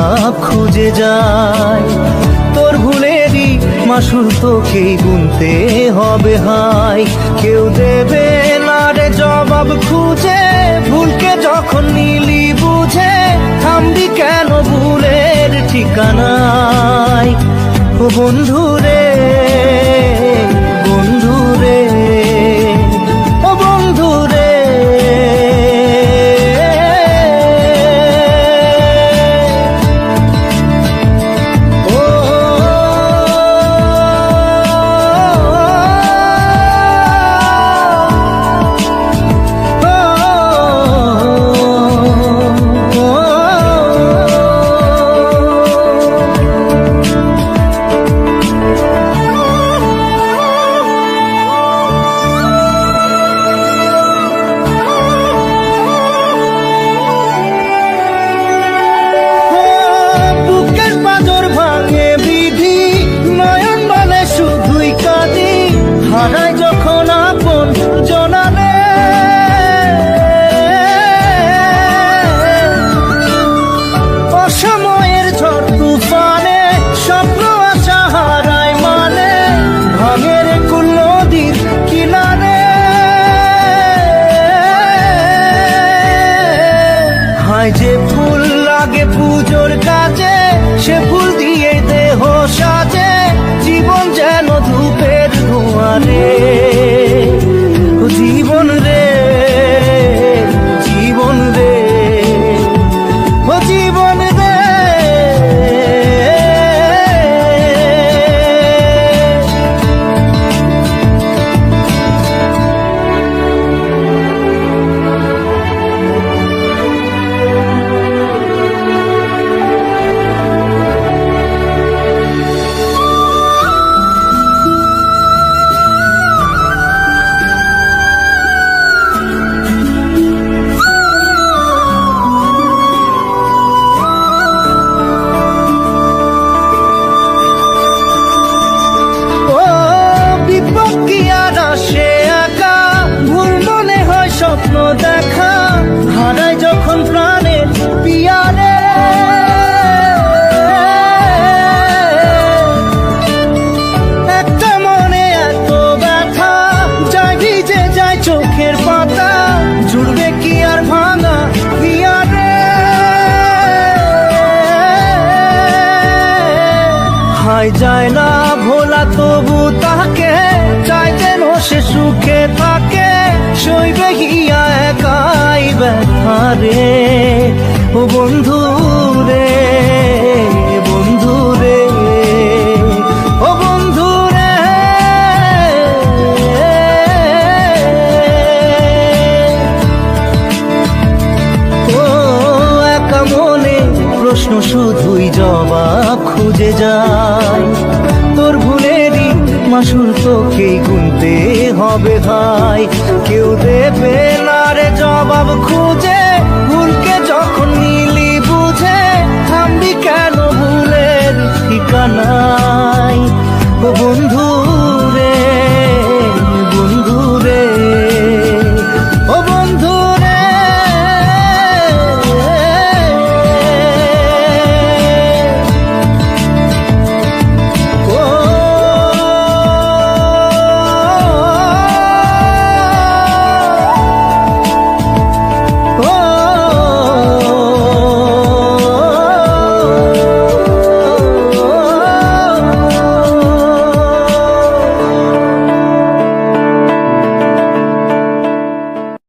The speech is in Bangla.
জবাব খুঁজে যায়। তোর ভুলেরই মাসুল তোকেই গুনতে হবে হায়, কেউ দেবে না রে জবাব খুঁজে। ভুলকে যখন নিলি বুঝে, থামবি কেন ভুলের ঠিকানায়? ও বন্ধু রে, বন্ধু রে, ও বন্ধু রে। হারাই যখন আপন জনারে, অসময়ের ঝড় তুফানে স্বপ্ন আশা হারাই মানে, ভাঙের কুল নদীর কিনারে। হায় যে ফুল লাগে পুজোর কাজে, সে ফুল দিয়ে দেহ সাজে। জীবন যেন ধূপের ধোঁয়ারে, ও জীবন রে, জীবন রে, ও জীবন রে। স্বপ্ন দেখা হারাই যখন প্রাণের পিয়ারে, একটা মনে এত ব্যথা যায় ভিজে যায় চোখের পাতা। জুড়বে কি আর ভাঙা পিয়ারে? হায় যায় না ভোলা তবু তাকে, চাই যেন সে সুখে থাকে। সইবে গিয়া একাই ব্যথা রে, ও বন্ধু রে, বন্ধু রে, ও বন্ধু রে। ও একা মনে প্রশ্ন শুধুই জবাব খুঁজে যায়। তোর ভুলেরই মাসুল তোকেই গুনতে হবে ভাই, কেউ দেবে না রে জবাব খুঁজে।